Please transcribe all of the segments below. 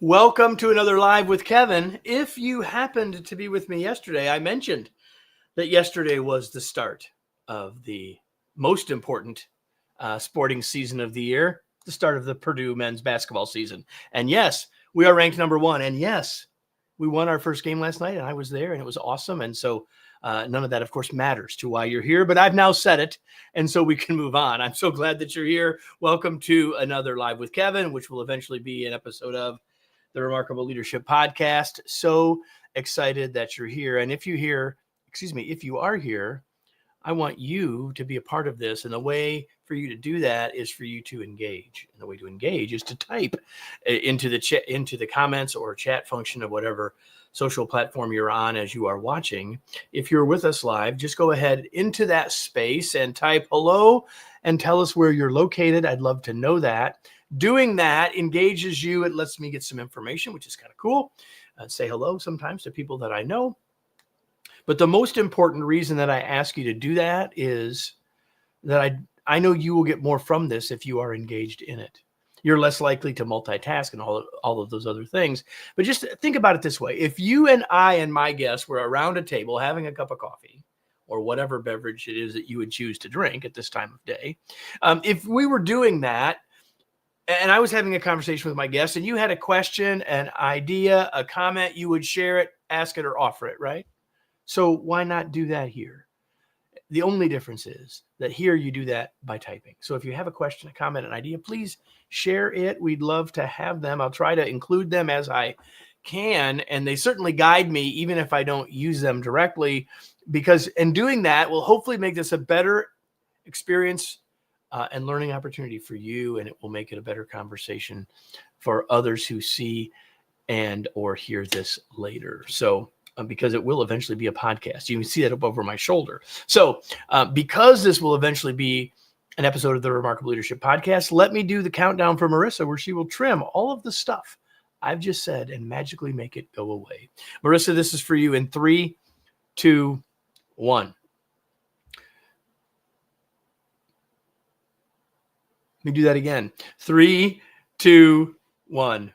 Welcome to another Live with Kevin. If you happened to be with me yesterday, I mentioned that yesterday was the start of the most important sporting season of the year, the start of the Purdue men's basketball season. And yes, we are ranked number one. And yes, we won our first game last night, and I was there, and it was awesome. And so none of that, of course, matters to why you're here, but I've now said it, and so we can move on. I'm so glad that you're here. Welcome to another Live with Kevin, which will eventually be an episode of the Remarkable Leadership Podcast. So excited that you're here. And if you are here, I want you to be a part of this. And the way for you to do that is for you to engage. And the way to engage is to type into the comments or chat function of whatever social platform you're on as you are watching. If you're with us live, just go ahead into that space and type hello and tell us where you're located. I'd love to know that. Doing that engages you. It lets me get some information, which is kind of cool. Say hello sometimes to people that I know. But the most important reason that I ask you to do that is that I know you will get more from this if you are engaged in it. You're less likely to multitask and all of those other things. But just think about it this way. If you and I and my guests were around a table having a cup of coffee or whatever beverage it is that you would choose to drink at this time of day, if we were doing that, and I was having a conversation with my guest, and you had a question, an idea, a comment, you would share it, ask it, or offer it, right? So why not do that here? The only difference is that here you do that by typing. So if you have a question, a comment, an idea, please share it. We'd love to have them. I'll try to include them as I can, and they certainly guide me, even if I don't use them directly, because in doing that will hopefully make this a better experience and learning opportunity for you, and it will make it a better conversation for others who see and or hear this later. So because it will eventually be a podcast. You can see that up over my shoulder. So because this will eventually be an episode of the Remarkable Leadership Podcast, let me do the countdown for Marissa, where she will trim all of the stuff I've just said and magically make it go away. Marissa, this is for you in 3, 2, 1. Let me do that again. 3, 2, 1.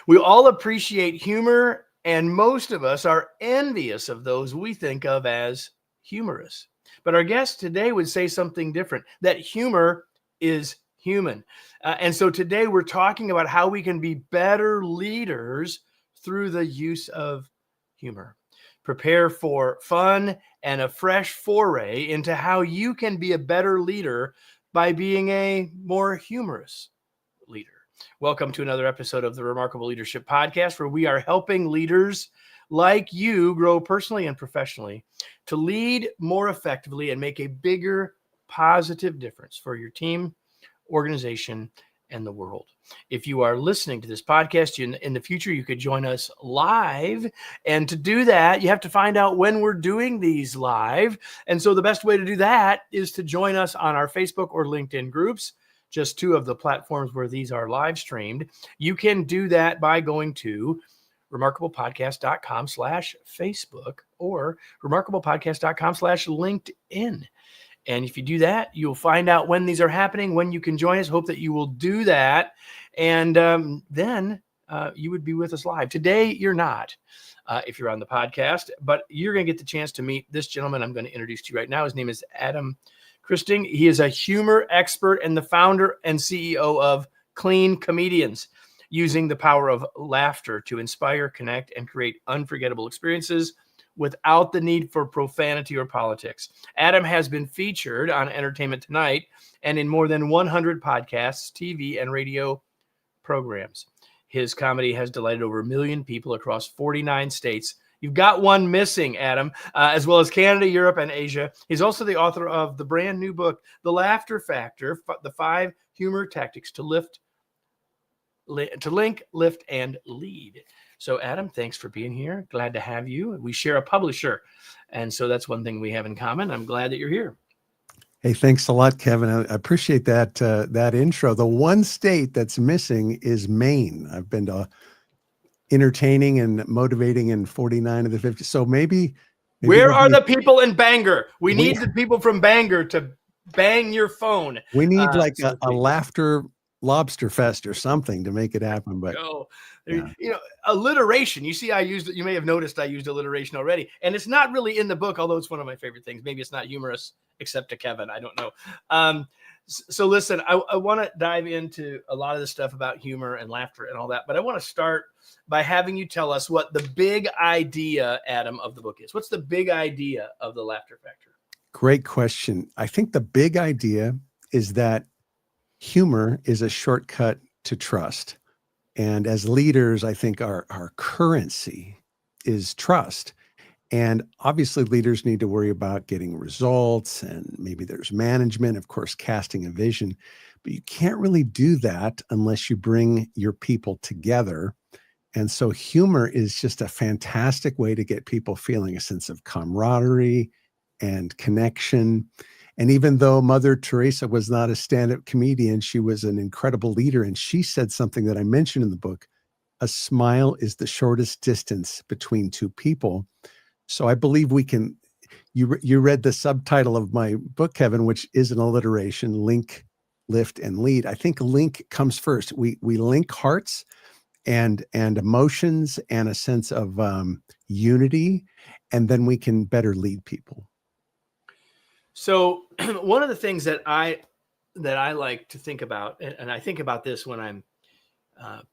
We all appreciate humor, and most of us are envious of those we think of as humorous. But our guest today would say something different, that humor is human. And so today we're talking about how we can be better leaders through the use of humor. Prepare for fun and a fresh foray into how you can be a better leader by being a more humorous leader. Welcome to another episode of the Remarkable Leadership Podcast, where we are helping leaders like you grow personally and professionally to lead more effectively and make a bigger positive difference for your team, organization, and the world. If you are listening to this podcast in the future, you could join us live. And to do that, you have to find out when we're doing these live. And so the best way to do that is to join us on our Facebook or LinkedIn groups, just two of the platforms where these are live streamed. You can do that by going to remarkablepodcast.com/Facebook or remarkablepodcast.com/LinkedIn. And if you do that, you'll find out when these are happening, when you can join us. Hope that you will do that. And then you would be with us live. Today, you're not, if you're on the podcast, but you're going to get the chance to meet this gentleman I'm going to introduce to you right now. His name is Adam Christing. He is a humor expert and the founder and CEO of Clean Comedians, using the power of laughter to inspire, connect, and create unforgettable experiences without the need for profanity or politics. Adam has been featured on Entertainment Tonight and in more than 100 podcasts, TV, and radio programs. His comedy has delighted over 1 million people across 49 states. You've got one missing, Adam, as well as Canada, Europe, and Asia. He's also the author of the brand new book, The Laughter Factor, the 5 humor tactics to link, lift, and lead. So, Adam, thanks for being here. Glad to have you. We share a publisher, and so that's one thing we have in common. I'm glad that you're here. Hey, thanks a lot, Kevin. I appreciate that intro. The one state that's missing is Maine. I've been to entertaining and motivating in 49 of the 50. So maybe where are the people in Bangor? We need the people from Bangor to bang your phone. We need like a laughter Lobster Fest or something to make it happen. But Go. yeah. Alliteration. You see, you may have noticed I used alliteration already. And it's not really in the book, although it's one of my favorite things. Maybe it's not humorous, except to Kevin. I don't know. So listen, I want to dive into a lot of the stuff about humor and laughter and all that. But I want to start by having you tell us what the big idea, Adam, of the book is. What's the big idea of the Laughter Factor? Great question. I think the big idea is that humor is a shortcut to trust. And as leaders, I think our currency is trust. And obviously, leaders need to worry about getting results, and maybe there's management, of course, casting a vision. But you can't really do that unless you bring your people together. And so humor is just a fantastic way to get people feeling a sense of camaraderie and connection. And even though Mother Teresa was not a stand-up comedian, she was an incredible leader. And she said something that I mentioned in the book: a smile is the shortest distance between two people. So I believe we can, you read the subtitle of my book, Kevin, which is an alliteration: link, lift, and lead. I think link comes first. We link hearts and emotions and a sense of unity, and then we can better lead people. So one of the things that I like to think about, and I think about this when I'm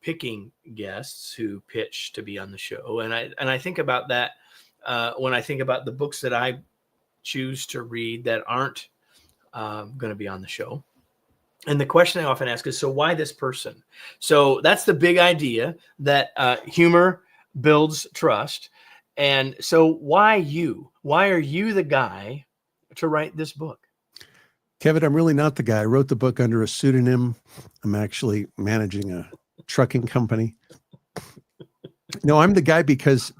picking guests who pitch to be on the show, and I think about that when I think about the books that I choose to read that aren't going to be on the show. And the question I often ask is, so why this person? So that's the big idea, that humor builds trust. And so why you? Why are you the guy to write this book? Kevin, I'm really not the guy. I wrote the book under a pseudonym. I'm actually managing a trucking company. No, I'm the guy because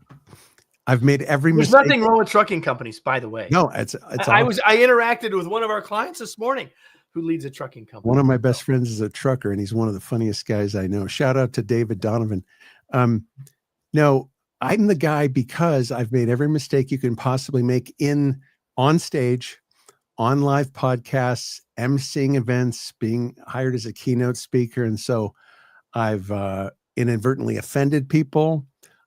I've made every mistake. There's nothing wrong with trucking companies, by the way. No, it's I interacted with one of our clients this morning who leads a trucking company. One of my best friends is a trucker, and he's one of the funniest guys I know. Shout out to David Donovan. No, I'm the guy because I've made every mistake you can possibly make on stage, on live podcasts, emceeing events, being hired as a keynote speaker. And so I've inadvertently offended people.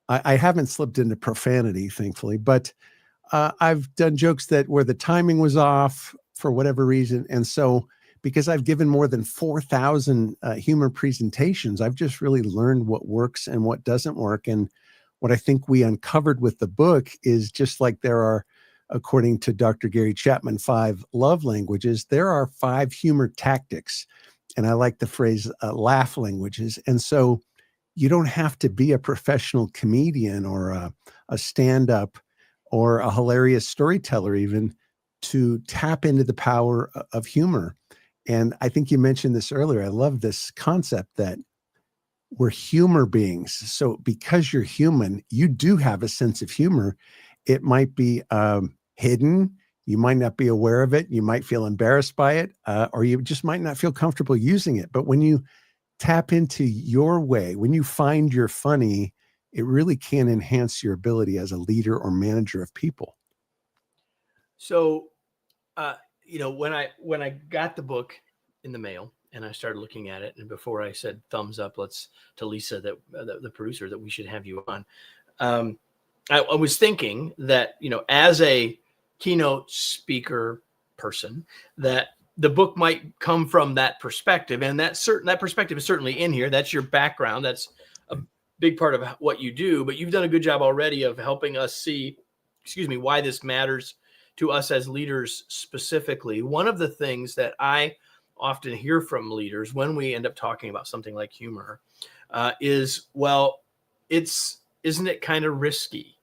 I haven't slipped into profanity, thankfully, but I've done jokes where the timing was off for whatever reason. And so because I've given more than 4,000 humor presentations, I've just really learned what works and what doesn't work. And what I think we uncovered with the book is, just like there are, according to Dr. Gary Chapman, 5 love languages, there are 5 humor tactics. And I like the phrase laugh languages. And so you don't have to be a professional comedian or a stand-up or a hilarious storyteller even to tap into the power of humor. And I think you mentioned this earlier. I love this concept that we're humor beings. So because you're human, you do have a sense of humor. It might be hidden. You might not be aware of it. You might feel embarrassed by it, or you just might not feel comfortable using it. But when you tap into your way, when you find you're funny, it really can enhance your ability as a leader or manager of people. So, when I got the book in the mail and I started looking at it, and before I said thumbs up, to Lisa, that the producer, that we should have you on, I was thinking that, as a keynote speaker person, that the book might come from that perspective, and that perspective is certainly in here. That's your background. That's a big part of what you do, but you've done a good job already of helping us see, why this matters to us as leaders specifically. One of the things that I often hear from leaders when we end up talking about something like humor is, well, isn't it kind of risky?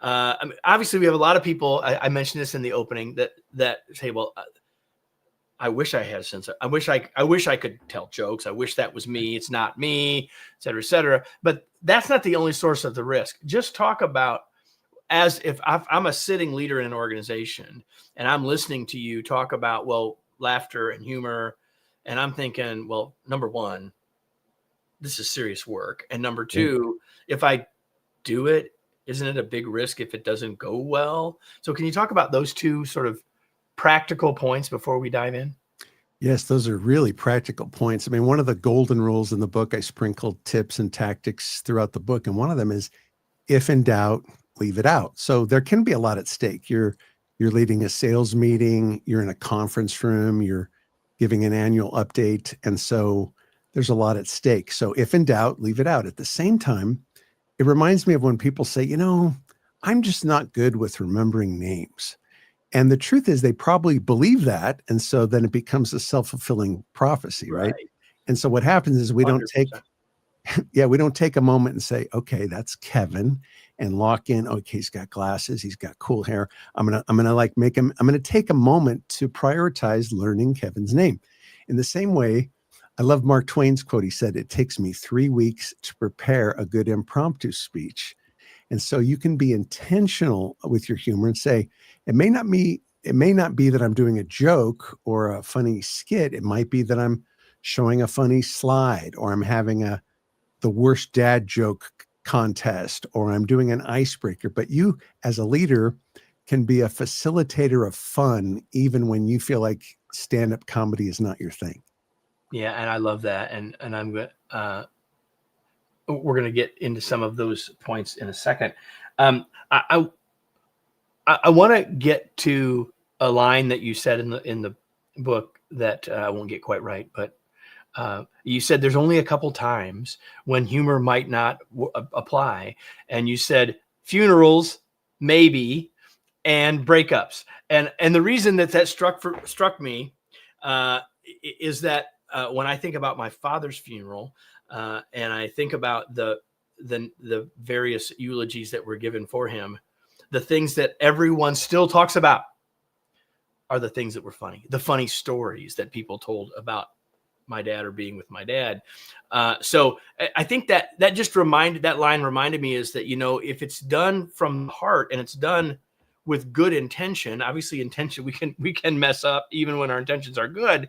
Obviously we have a lot of people, I mentioned this in the opening, that say, well, I wish I had a sense of, I wish I could tell jokes. I wish that was me. It's not me, et cetera, et cetera. But that's not the only source of the risk. Just talk about, as if I'm a sitting leader in an organization and I'm listening to you talk about, well, laughter and humor. And I'm thinking, well, number one, this is serious work. And number two, if I do it, isn't it a big risk if it doesn't go well? So can you talk about those two sort of practical points before we dive in? Yes, those are really practical points. I mean, one of the golden rules in the book, I sprinkled tips and tactics throughout the book. And one of them is, if in doubt, leave it out. So there can be a lot at stake. You're leading a sales meeting, you're in a conference room, you're giving an annual update. And so there's a lot at stake. So if in doubt, leave it out. At the same time, it reminds me of when people say, I'm just not good with remembering names. And the truth is they probably believe that. And so then it becomes a self-fulfilling prophecy, right? Right. And so what happens is we don't 100%. take a moment and say, okay, that's Kevin, and lock in. Okay, he's got glasses, he's got cool hair. I'm gonna like make him. I'm gonna take a moment to prioritize learning Kevin's name. In the same way, I love Mark Twain's quote. He said, "It takes me 3 weeks to prepare a good impromptu speech." And so you can be intentional with your humor and say, it may not be that I'm doing a joke or a funny skit. It might be that I'm showing a funny slide, or I'm having the worst dad joke contest, or I'm doing an icebreaker. But you, as a leader, can be a facilitator of fun, even when you feel like stand-up comedy is not your thing. Yeah, and I love that. And we're going to get into some of those points in a second. I want to get to a line that you said in the book that I won't get quite right, but you said there's only a couple times when humor might not apply, and you said funerals, maybe, and breakups. And the reason that struck me is that when I think about my father's funeral, and I think about the various eulogies that were given for him, the things that everyone still talks about are the things that were funny, the funny stories that people told about my dad or being with my dad. So I think that line reminded me is that, if it's done from the heart and it's done with good intention, obviously intention, we can mess up even when our intentions are good.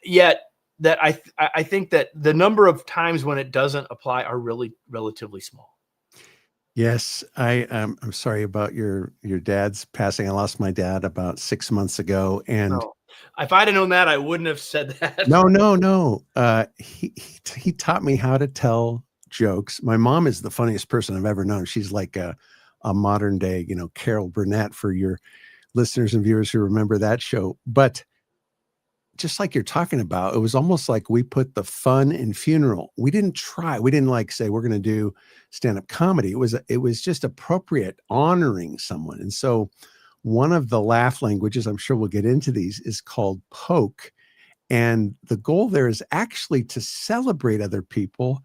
Yet that I think that the number of times when it doesn't apply are really relatively small. Yes, I'm sorry about your dad's passing. I lost my dad about 6 months ago, and No, if I'd have known that, I wouldn't have said that. no. He taught me how to tell jokes. My mom is the funniest person I've ever known. She's like a modern day, Carol Burnett, for your listeners and viewers who remember that show. But just like you're talking about, it was almost like we put the fun in funeral. We didn't like say we're going to do stand-up comedy. It was just appropriate, honoring someone. And so one of the laugh languages, I'm sure we'll get into these, is called poke. And the goal there is actually to celebrate other people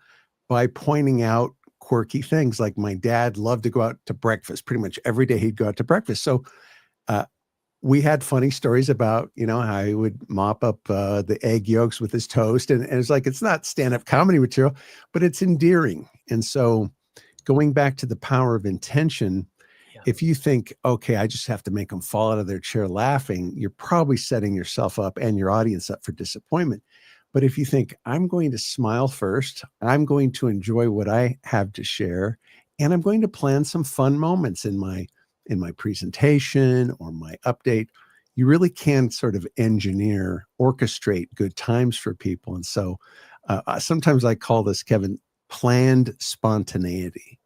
by pointing out quirky things. Like my dad loved to go out to breakfast. Pretty much every day he'd go out to breakfast. So we had funny stories about, how he would mop up the egg yolks with his toast. And it's like, it's not stand-up comedy material, but it's endearing. And so going back to the power of intention, if you think, okay, I just have to make them fall out of their chair laughing, you're probably setting yourself up and your audience up for disappointment. But if you think, I'm going to smile first, I'm going to enjoy what I have to share, and I'm going to plan some fun moments in my presentation or my update, you really can sort of orchestrate good times for people. And so sometimes I call this, Kevin, planned spontaneity.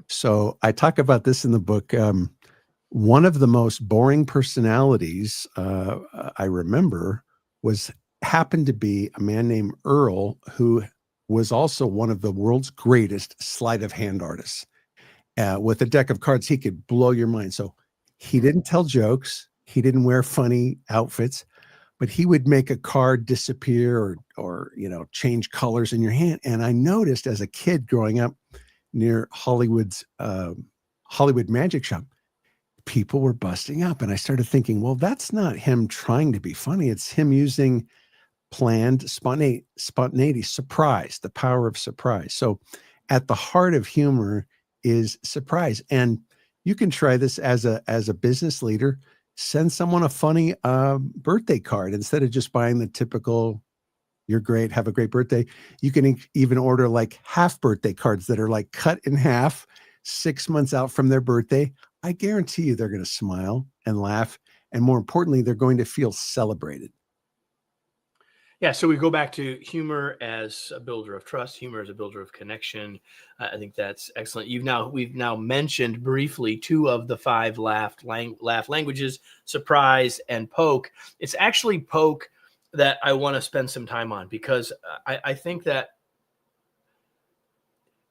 So I talk about this in the book. One of the most boring personalities I remember happened to be a man named Earl, who was also one of the world's greatest sleight of hand artists. With a deck of cards, he could blow your mind. So he didn't tell jokes. He didn't wear funny outfits, but he would make a card disappear or change colors in your hand. And I noticed as a kid growing up near Hollywood's Hollywood Magic Shop, people were busting up. And I started thinking, well, that's not him trying to be funny. It's him using planned spontaneity, surprise, the power of surprise. So at the heart of humor is surprise. And you can try this as a business leader. Send someone a funny birthday card instead of just buying the typical, you're great, have a great birthday. You can even order like half birthday cards that are like cut in half 6 months out from their birthday. I guarantee you they're going to smile and laugh. And more importantly, they're going to feel celebrated. Yeah, so we go back to humor as a builder of trust, humor as a builder of connection. I think that's excellent. We've now mentioned briefly two of the five laugh languages: surprise and poke. It's actually poke that I want to spend some time on, because I think that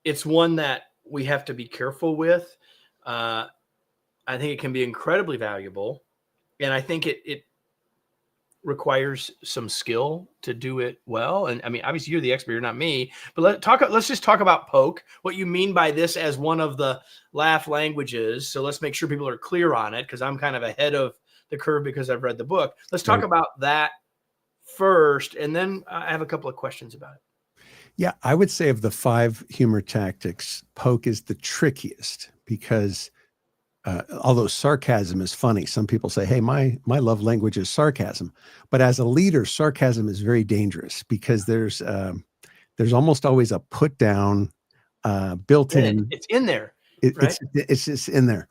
it's one that we have to be careful with. Uh, I think it can be incredibly valuable, and I think it requires some skill to do it well. And I mean, obviously you're the expert, you're not me, but let's just talk about poke, what you mean by this as one of the laugh languages. So let's make sure people are clear on it, because I'm kind of ahead of the curve because I've read the book. Let's talk about that first, and then I have a couple of questions about it. Yeah, I would say of the 5 humor tactics, poke is the trickiest, because although sarcasm is funny, some people say, hey, my love language is sarcasm. But as a leader, sarcasm is very dangerous, because there's almost always a put down built in. It's in there, right? It's just in there.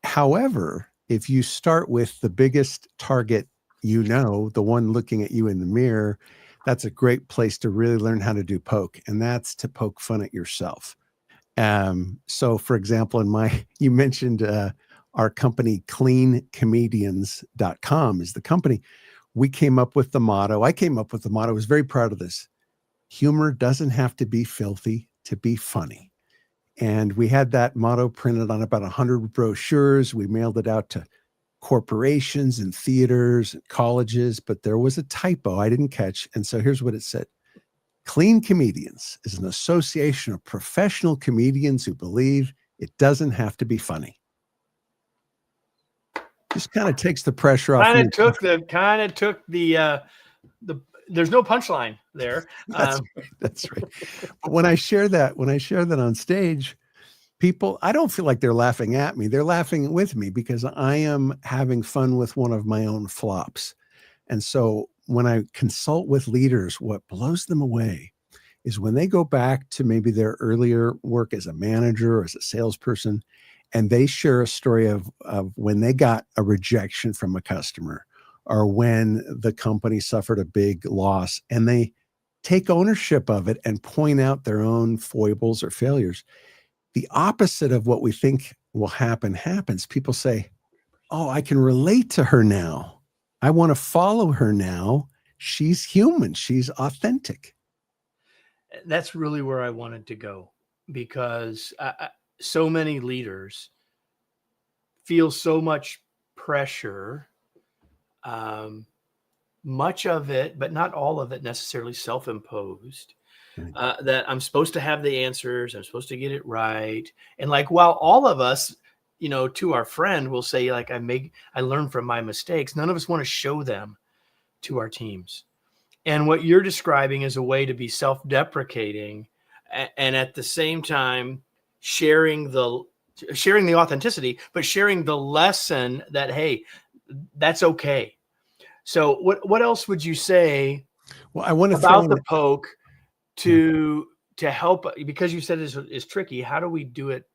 However, if you start with the biggest target, the one looking at you in the mirror, that's a great place to really learn how to do poke. And that's to poke fun at yourself. So for example, you mentioned our company, cleancomedians.com is the company. We came up with the motto. I came up with the motto. I was very proud of this. Humor doesn't have to be filthy to be funny. And we had that motto printed on about 100 brochures. We mailed it out to corporations and theaters and colleges, but there was a typo I didn't catch. And so here's what it said. Clean Comedians is an association of professional comedians who believe it doesn't have to be funny. Just kind of takes the pressure off. Kind of took the there's no punchline there. That's right. But when I share that on stage, people, I don't feel like they're laughing at me. They're laughing with me, because I am having fun with one of my own flops. And so when I consult with leaders, what blows them away is when they go back to maybe their earlier work as a manager or as a salesperson, and they share a story of when they got a rejection from a customer, or when the company suffered a big loss, and they take ownership of it and point out their own foibles or failures. The opposite of what we think will happen happens. People say, oh, I can relate to her now. I want to follow her now. She's human. She's authentic. That's really where I wanted to go, because so many leaders feel so much pressure, much of it, but not all of it necessarily self-imposed, that I'm supposed to have the answers. I'm supposed to get it right. And like, while all of us, to our friend will say, like, I learn from my mistakes, none of us want to show them to our teams. And what you're describing is a way to be self-deprecating, and at the same time sharing the authenticity, but sharing the lesson that, hey, that's okay. So what else would you say about the poke to help, because you said is tricky? How do we do it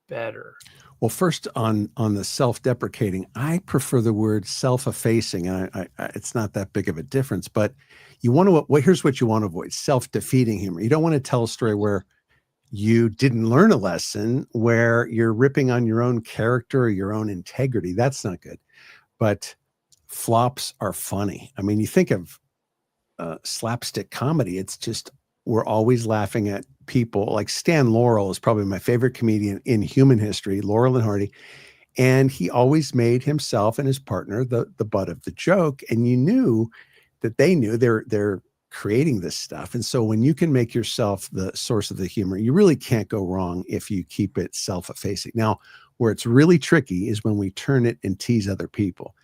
better? Well, first on the self-deprecating, I prefer the word self-effacing, and I it's not that big of a difference. But you want to, here's what you want to avoid: self-defeating humor. You don't want to tell a story where you didn't learn a lesson, where you're ripping on your own character or your own integrity. That's not good. But flops are funny. I mean, you think of slapstick comedy. It's just, we're always laughing at people. Like Stan Laurel is probably my favorite comedian in human history, Laurel and Hardy. And he always made himself and his partner the butt of the joke. And you knew that they knew they're creating this stuff. And so when you can make yourself the source of the humor, you really can't go wrong if you keep it self-effacing. Now, where it's really tricky is when we turn it and tease other people.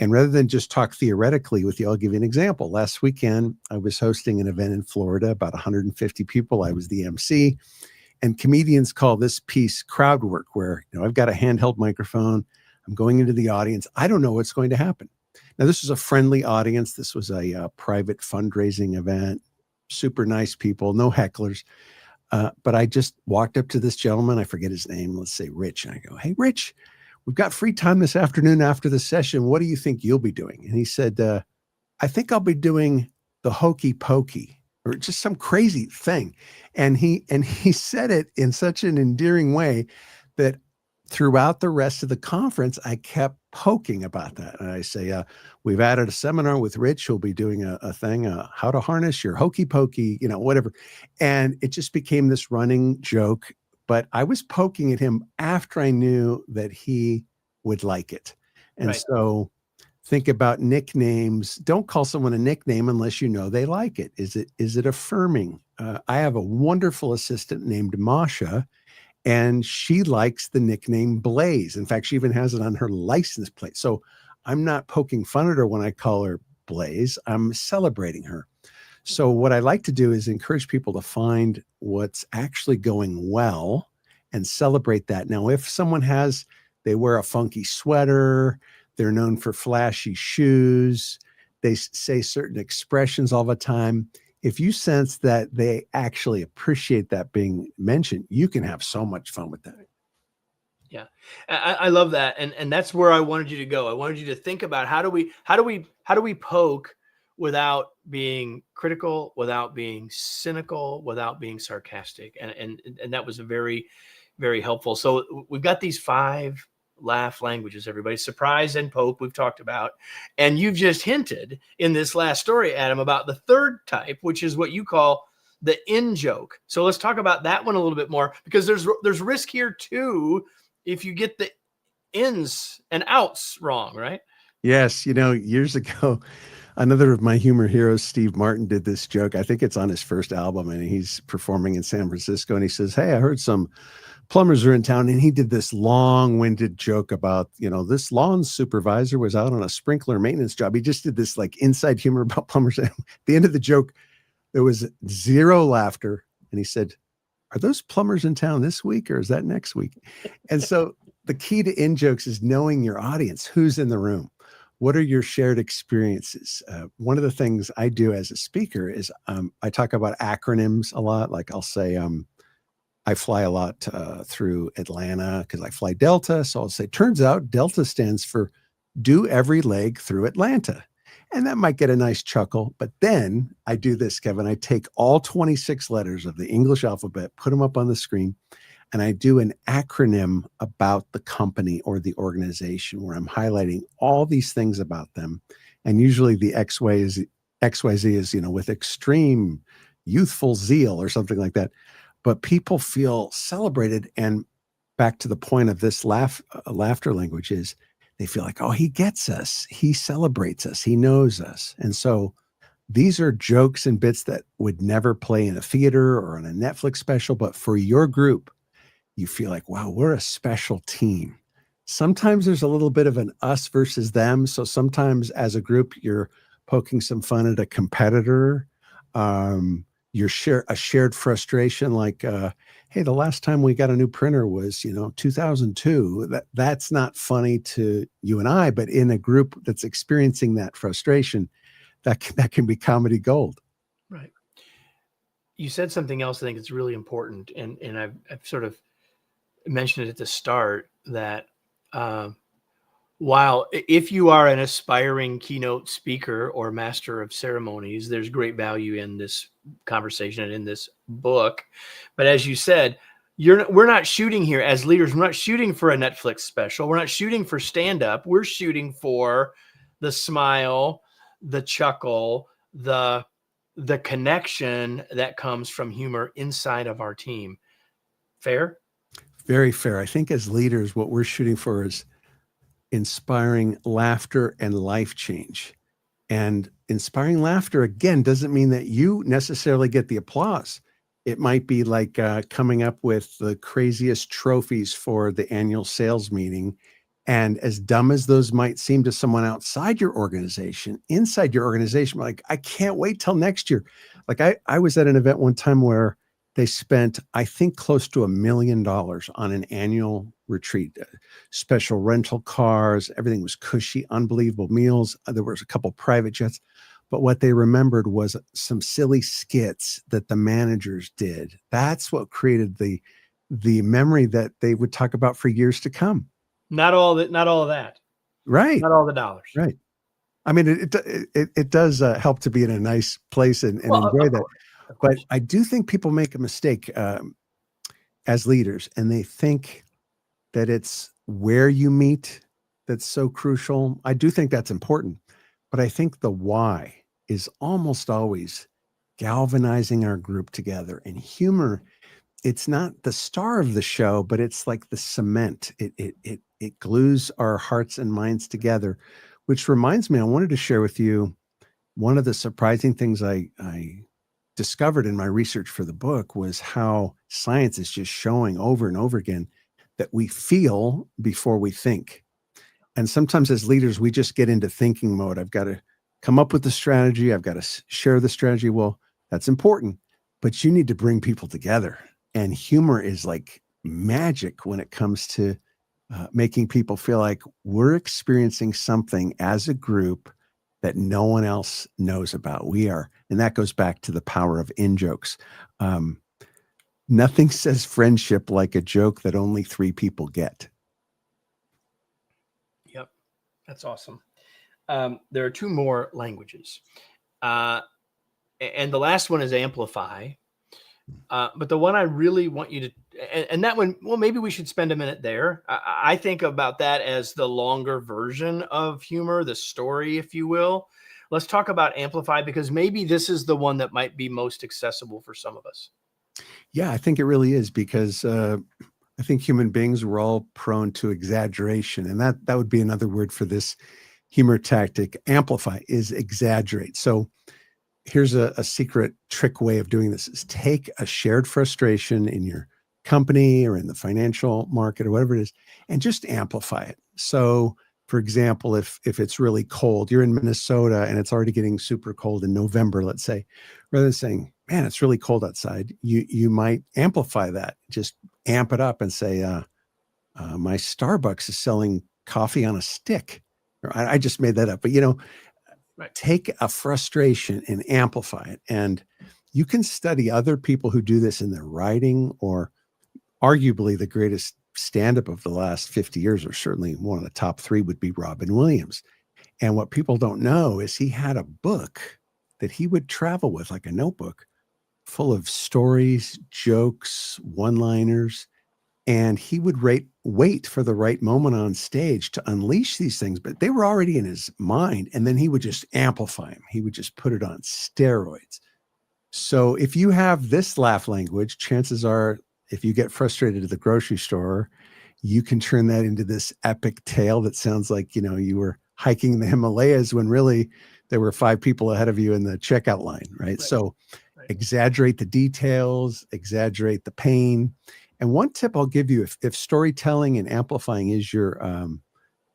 And rather than just talk theoretically with you, I'll give you an example. Last weekend, I was hosting an event in Florida, about 150 people. I was the MC. And comedians call this piece crowd work, where I've got a handheld microphone. I'm going into the audience. I don't know what's going to happen. Now, this was a friendly audience. This was a private fundraising event. Super nice people, no hecklers. But I just walked up to this gentleman. I forget his name. Let's say Rich. And I go, hey, Rich, we've got free time this afternoon after the session. What do you think you'll be doing? And he said, I think I'll be doing the hokey pokey, or just some crazy thing. And he said it in such an endearing way that throughout the rest of the conference, I kept poking about that. And I say, we've added a seminar with Rich, who'll be doing a thing, how to harness your hokey pokey, whatever. And it just became this running joke. But I was poking at him after I knew that he would like it. And Right. so think about nicknames. Don't call someone a nickname unless you know they like it. Is it affirming? I have a wonderful assistant named Masha, and she likes the nickname Blaze. In fact, she even has it on her license plate. So I'm not poking fun at her when I call her Blaze. I'm celebrating her. So what I like to do is encourage people to find what's actually going well and celebrate that. Now, if someone they wear a funky sweater, they're known for flashy shoes, they say certain expressions all the time. If you sense that they actually appreciate that being mentioned, you can have so much fun with that. Yeah, I love that, and that's where I wanted you to go. I wanted you to think about how do we poke without being critical, without being cynical, without being sarcastic, and that was a very, very helpful. So we've got these 5 laugh languages, everybody. Surprise and poke we've talked about, and you've just hinted in this last story, Adam, about the third type, which is what you call the in joke. So let's talk about that one a little bit more, because there's risk here too if you get the ins and outs wrong, right? Yes, years ago, another of my humor heroes, Steve Martin, did this joke. I think it's on his first album, and he's performing in San Francisco, and he says, "Hey, I heard some plumbers are in town," and he did this long-winded joke about, this lawn supervisor was out on a sprinkler maintenance job. He just did this like inside humor about plumbers. At the end of the joke, there was zero laughter, and he said, "Are those plumbers in town this week, or is that next week?" And so the key to in-jokes is knowing your audience, who's in the room. What are your shared experiences? One of the things I do as a speaker is I talk about acronyms a lot. Like I'll say, I fly a lot through Atlanta because I fly Delta. So I'll say, turns out Delta stands for do every leg through Atlanta. And that might get a nice chuckle. But then I do this, Kevin. I take all 26 letters of the English alphabet, put them up on the screen, and I do an acronym about the company or the organization where I'm highlighting all these things about them. And usually the XYZ is, with extreme youthful zeal or something like that. But people feel celebrated. And back to the point of this laughter language is they feel like, oh, he gets us. He celebrates us. He knows us. And so these are jokes and bits that would never play in a theater or on a Netflix special. But for your group, you feel like, wow, we're a special team. Sometimes there's a little bit of an us versus them. So sometimes as a group, you're poking some fun at a competitor. You're a shared frustration, like, hey, the last time we got a new printer was, 2002. That's not funny to you and I, but in a group that's experiencing that frustration, that can be comedy gold. Right. You said something else I think is really important, and I've sort of mentioned it at the start that while if you are an aspiring keynote speaker or master of ceremonies, there's great value in this conversation and in this book. But as you said, we're not shooting here as leaders. We're not shooting for a Netflix special. We're not shooting for stand-up. We're shooting for the smile, the chuckle, the connection that comes from humor inside of our team. Fair? Very fair. I think as leaders, what we're shooting for is inspiring laughter and life change. And inspiring laughter, again, doesn't mean that you necessarily get the applause. It might be like coming up with the craziest trophies for the annual sales meeting. And as dumb as those might seem to someone outside your organization, inside your organization, like, I can't wait till next year. Like I was at an event one time where they spent, I think, close to $1 million on an annual retreat, special rental cars. Everything was cushy, unbelievable meals. There was a couple private jets. But what they remembered was some silly skits that the managers did. That's what created the memory that they would talk about for years to come. Not all of that. Right. Not all the dollars. Right. I mean, it does help to be in a nice place and Well, enjoy of that. course, of But course. I do think people make a mistake as leaders, and they think that it's where you meet that's so crucial. I do think that's important, but I think the why is almost always galvanizing our group together. And humor, it's not the star of the show, but it's like the cement. It glues our hearts and minds together, which reminds me, I wanted to share with you one of the surprising things I discovered in my research for the book was how science is just showing over and over again that we feel before we think. And sometimes as leaders, we just get into thinking mode. I've got to come up with the strategy. I've got to share the strategy. Well, that's important, but you need to bring people together. And humor is like magic when it comes to making people feel like we're experiencing something as a group that no one else knows about. We are, and that goes back to the power of in jokes. Um, Nothing says friendship like a joke that only three people get. Yep, that's awesome. There are two more languages, uh, and the last one is amplify. But the one I really want you to, and that one, well, maybe we should spend a minute there. I think about that as the longer version of humor, the story, if you will. Let's talk about amplify because maybe this is the one that might be most accessible for some of us. Yeah, I think it really is because I think human beings were all prone to exaggeration, and that would be another word for this humor tactic. Amplify is exaggerate. So here's a secret trick way of doing this: is take a shared frustration in your company or in the financial market or whatever it is, and just amplify it. So, for example, if it's really cold, you're in Minnesota and it's already getting super cold in November, let's say, rather than saying, "Man, it's really cold outside," you might amplify that. Just amp it up and say, "My Starbucks is selling coffee on a stick." Or I just made that up, but Right. take a frustration and amplify it. And you can study other people who do this in their writing, or arguably the greatest stand-up of the last 50 years, or certainly one of the top three would be Robin Williams. And what people don't know is he had a book that he would travel with, like a notebook full of stories, jokes, one-liners, and he would wait for the right moment on stage to unleash these things, but they were already in his mind, and then he would just amplify them. He would just put it on steroids. So if you have this laugh language, chances are if you get frustrated at the grocery store, you can turn that into this epic tale that sounds like you were hiking the Himalayas when really there were five people ahead of you in the checkout line, right? Right. So Right. exaggerate the details, exaggerate the pain. And one tip I'll give you, if storytelling and amplifying is your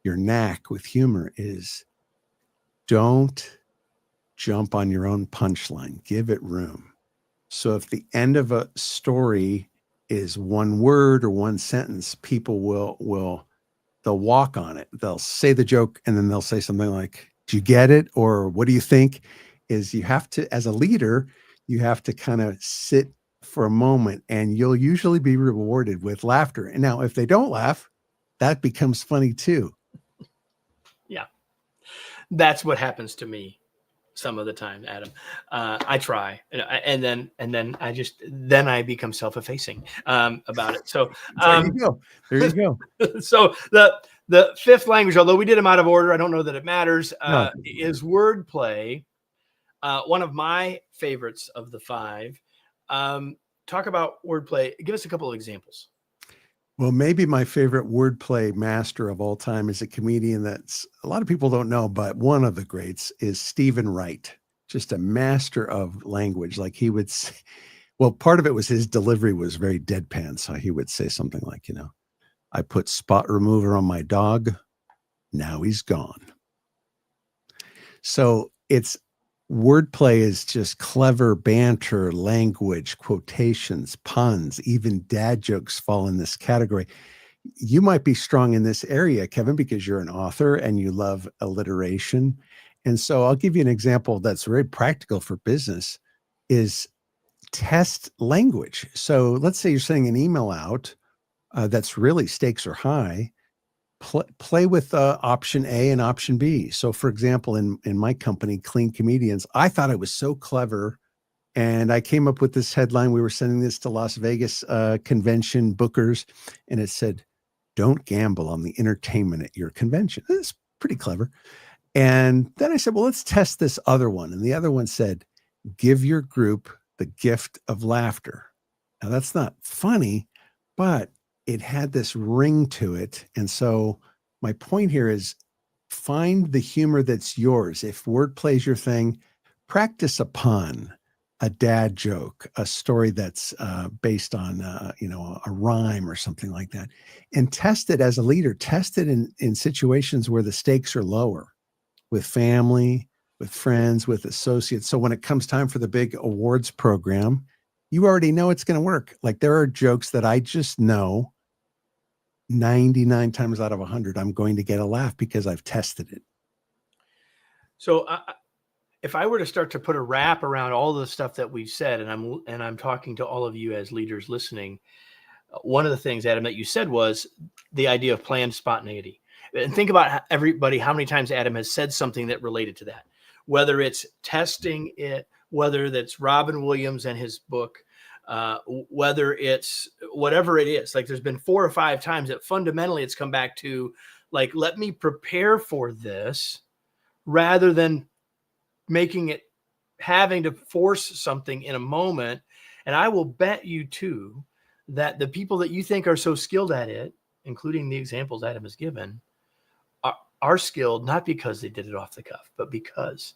knack with humor, is don't jump on your own punchline. Give it room. So if the end of a story is one word or one sentence, people they'll walk on it. They'll say the joke and then they'll say something like, "Do you get it?" Or "What do you think?" Is you have to, as a leader, you have to kind of sit for a moment, and you'll usually be rewarded with laughter. And now if they don't laugh, that becomes funny too. Yeah, that's what happens to me some of the time, Adam. I try, and then I become self-effacing about it. So, There you go. There you go. so the fifth language, although we did them out of order, I don't know that it matters. No. Is wordplay. One of my favorites of the five. Talk about wordplay. Give us a couple of examples. Well, maybe my favorite wordplay master of all time is a comedian that's a lot of people don't know, but one of the greats is Stephen Wright, just a master of language. Like he would say, well, part of it was his delivery was very deadpan. So he would say something like, "I put spot remover on my dog. Now he's gone." So it's wordplay is just clever banter, language, quotations, puns, even dad jokes fall in this category. You might be strong in this area, Kevin, because you're an author and you love alliteration. And so I'll give you an example that's very practical for business is test language. So let's say you're sending an email out that's really stakes are high. play with option A and option B. So, for example, in my company, Clean Comedians, I thought it was so clever, and I came up with this headline. We were sending this to Las Vegas convention bookers, and it said, "Don't gamble on the entertainment at your convention." It's pretty clever. And then I said, well, let's test this other one. And the other one said, "Give your group the gift of laughter." Now, that's not funny, but it had this ring to it. And so my point here is find the humor that's yours. If wordplay is your thing, practice a pun, a dad joke, a story that's based on, a rhyme or something like that, and test it as a leader. Test it in situations where the stakes are lower, with family, with friends, with associates. So when it comes time for the big awards program, you already know it's going to work. Like, there are jokes that I just know 99 times out of 100, I'm going to get a laugh because I've tested it. So if I were to start to put a wrap around all the stuff that we've said, and I'm talking to all of you as leaders listening, one of the things, Adam, that you said was the idea of planned spontaneity. And think about how many times Adam has said something that related to that, whether it's testing it, whether that's Robin Williams and his book, whether it's whatever it is. Like, there's been 4 or 5 times that fundamentally it's come back to, like, let me prepare for this rather than having to force something in a moment. And I will bet you too that the people that you think are so skilled at it, including the examples Adam has given, are skilled not because they did it off the cuff, but because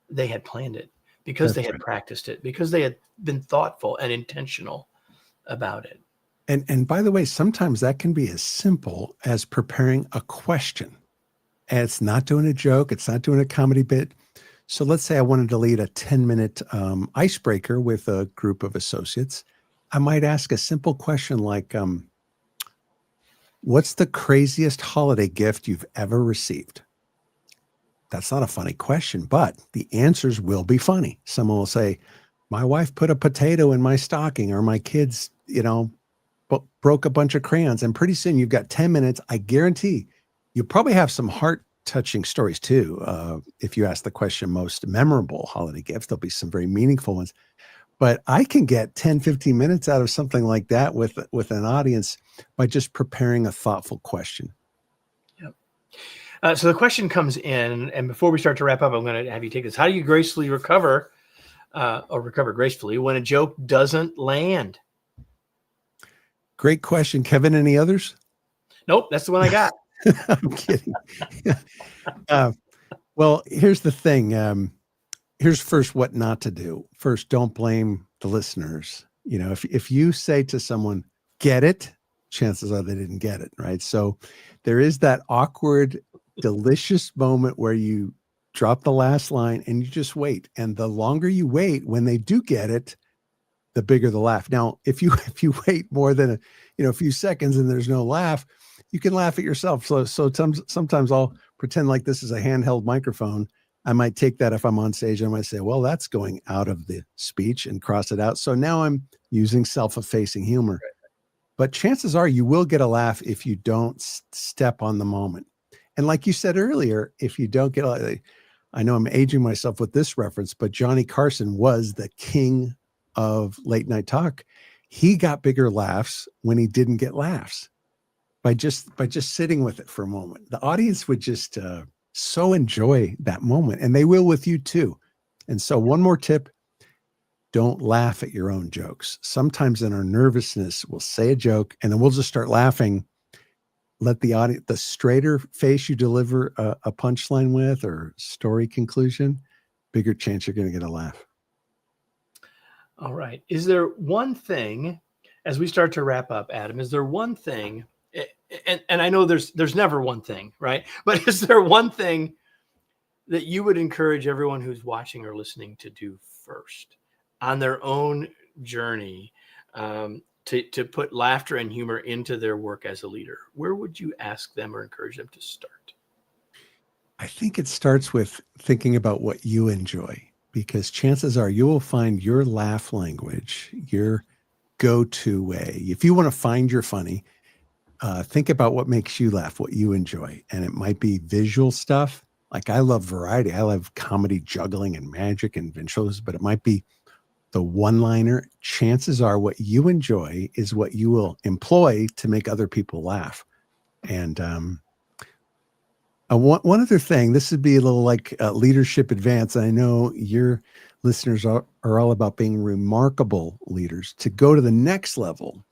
they had planned it, because they had practiced it, because they had been thoughtful and intentional about it. And by the way, sometimes that can be as simple as preparing a question. And it's not doing a joke. It's not doing a comedy bit. So let's say I wanted to lead a 10-minute icebreaker with a group of associates. I might ask a simple question like, what's the craziest holiday gift you've ever received? That's not a funny question, but the answers will be funny. Someone will say, my wife put a potato in my stocking, or my kids, broke a bunch of crayons. And pretty soon you've got 10 minutes. I guarantee you'll probably have some heart-touching stories too. If you ask the question, most memorable holiday gift, there'll be some very meaningful ones. But I can get 10, 15 minutes out of something like that with an audience by just preparing a thoughtful question. Yep. So the question comes in, and before we start to wrap up, I'm going to have you take this. How do you gracefully recover gracefully when a joke doesn't land? Great question, Kevin. Any others? Nope, that's the one I got. I'm kidding. Well, here's the thing. Here's first what not to do. First, don't blame the listeners. If you say to someone, get it, chances are they didn't get it, right? So there is that awkward, delicious moment where you drop the last line and you just wait. And the longer you wait, when they do get it, the bigger the laugh. Now, if you wait more than a few seconds and there's no laugh, you can laugh at yourself. So sometimes I'll pretend like this is a handheld microphone. I might take that if I'm on stage. I might say, well, that's going out of the speech, and cross it out. So now I'm using self-effacing humor. But chances are you will get a laugh if you don't step on the moment. And like you said earlier, if you don't get I know I'm aging myself with this reference, but Johnny Carson was the king of late night talk. He got bigger laughs when he didn't get laughs by just sitting with it for a moment. The audience would just so enjoy that moment, and they will with you too. And so one more tip, don't laugh at your own jokes. Sometimes in our nervousness, we'll say a joke and then we'll just start laughing. Let the audience, the straighter face you deliver a punchline with, or story conclusion, bigger chance you're going to get a laugh. All right. Is there one thing, as we start to wrap up, Adam, is there one thing, and I know there's never one thing, right? But is there one thing that you would encourage everyone who's watching or listening to do first on their own journey to put laughter and humor into their work as a leader? Where would you ask them or encourage them to start? I think it starts with thinking about what you enjoy, because chances are you will find your laugh language, your go-to way. If you want to find your funny, Think about what makes you laugh, what you enjoy. And it might be visual stuff. Like I love variety. I love comedy, juggling, and magic and ventriloquism, but it might be the one-liner. Chances are what you enjoy is what you will employ to make other people laugh. And one other thing, this would be a little like leadership advance. I know your listeners are all about being remarkable leaders. To go to the next level,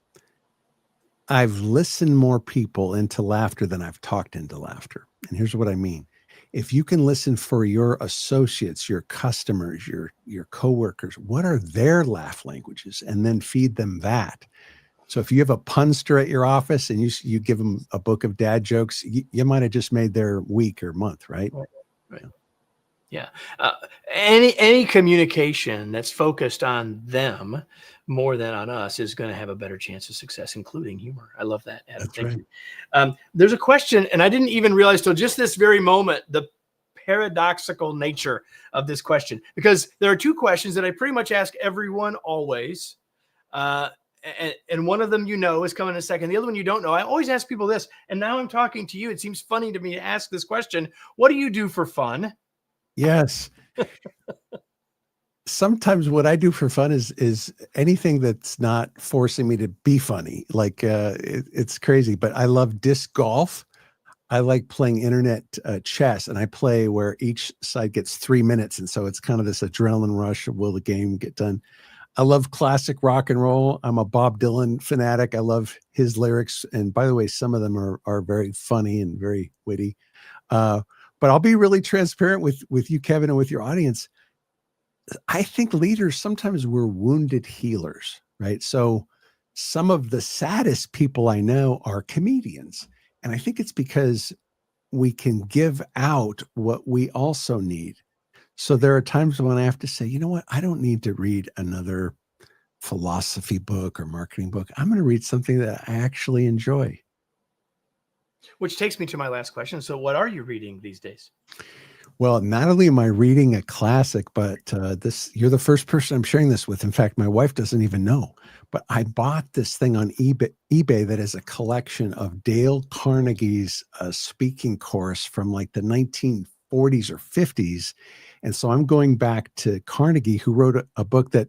I've listened more people into laughter than I've talked into laughter. And here's what I mean. If you can listen for your associates, your customers, your coworkers, what are their laugh languages, and then feed them that. So if you have a punster at your office and you give them a book of dad jokes, you might have just made their week or month, right? Right. Yeah. Any communication that's focused on them more than on us is going to have a better chance of success, including humor. I love that, Adam. Thank you. There's a question, and I didn't even realize till just this very moment the paradoxical nature of this question, because there are two questions that I pretty much ask everyone always. And one of them, is coming in a second. The other one you don't know. I always ask people this, and now I'm talking to you. It seems funny to me to ask this question. What do you do for fun? Yes. Sometimes what I do for fun is anything that's not forcing me to be funny. Like it's crazy, but I love disc golf. I like playing internet chess, and I play where each side gets 3 minutes. And so it's kind of this adrenaline rush. Will the game get done? I love classic rock and roll. I'm a Bob Dylan fanatic. I love his lyrics. And by the way, some of them are very funny and very witty. But I'll be really transparent with you, Kevin, and with your audience. I think leaders, sometimes we're wounded healers, right? So some of the saddest people I know are comedians. And I think it's because we can give out what we also need. So there are times when I have to say, you know what? I don't need to read another philosophy book or marketing book. I'm going to read something that I actually enjoy. Which takes me to my last question. So what are you reading these days? Well, not only am I reading a classic, but you're the first person I'm sharing this with. In fact, my wife doesn't even know, but I bought this thing on eBay that is a collection of Dale Carnegie's speaking course from like the 1940s or 50s. And so I'm going back to Carnegie, who wrote a book that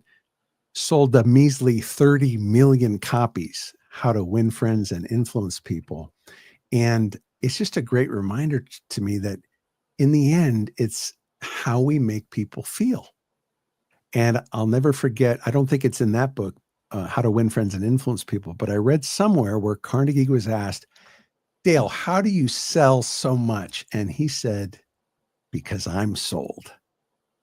sold a measly 30 million copies, How to Win Friends and Influence People. And it's just a great reminder to me that in the end, it's how we make people feel. And I'll never forget, I don't think it's in that book, How to Win Friends and Influence People, but I read somewhere where Carnegie was asked, Dale, how do you sell so much? And he said, because I'm sold.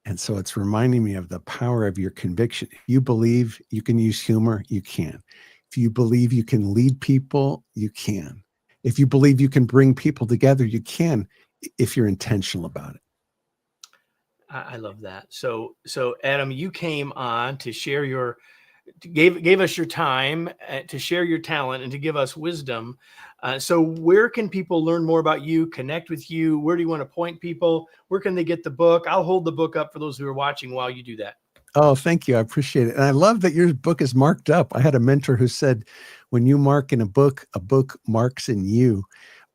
And so it's reminding me of the power of your conviction. If you believe you can use humor, you can. If you believe you can lead people, you can. If you believe you can bring people together, you can, if you're intentional about it. I love that. So Adam, you came on to share gave us your time to share your talent and to give us wisdom. So where can people learn more about you, connect with you? Where do you want to point people? Where can they get the book? I'll hold the book up for those who are watching while you do that. Oh, thank you. I appreciate it. And I love that your book is marked up. I had a mentor who said, when you mark in a book marks in you.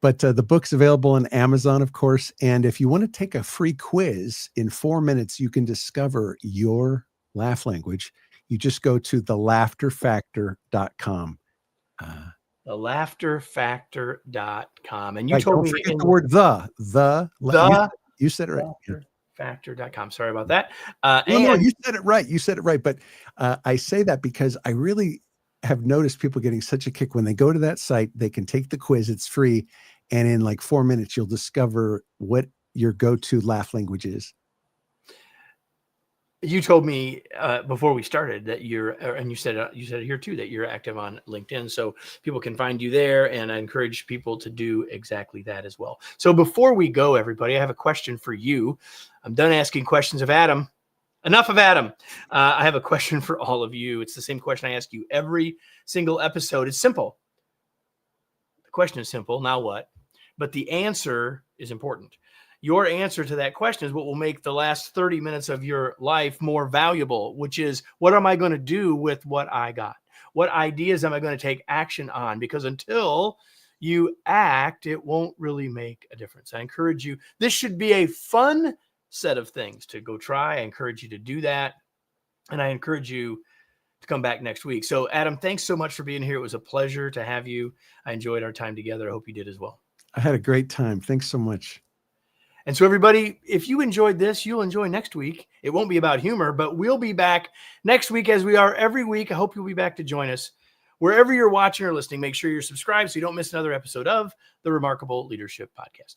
But the book's available on Amazon, of course. And if you want to take a free quiz in 4 minutes, you can discover your laugh language. You just go to thelaughterfactor.com. Thelaughterfactor.com. And you right, told don't me forget the word you said it right. Laughterfactor.com. Sorry about that. No, you said it right. You said it right. But I say that because I really have noticed people getting such a kick when they go to that site. They can take the quiz. It's free. And in like 4 minutes, you'll discover what your go-to laugh language is. You told me before we started that and you said it here too, that you're active on LinkedIn, so people can find you there. And I encourage people to do exactly that as well. So before we go, everybody, I have a question for you. I'm done asking questions of Adam. Enough of Adam. I have a question for all of you. It's the same question I ask you every single episode. It's simple. The question is simple. Now what? But the answer is important. Your answer to that question is what will make the last 30 minutes of your life more valuable, which is, what am I going to do with what I got? What ideas am I going to take action on? Because until you act, it won't really make a difference. I encourage you. This should be a fun set of things to go try. I encourage you to do that. And I encourage you to come back next week. So, Adam, thanks so much for being here. It was a pleasure to have you. I enjoyed our time together. I hope you did as well. I had a great time. Thanks so much. And so, everybody, if you enjoyed this, you'll enjoy next week. It won't be about humor, but we'll be back next week as we are every week. I hope you'll be back to join us. Wherever you're watching or listening, make sure you're subscribed so you don't miss another episode of the Remarkable Leadership Podcast.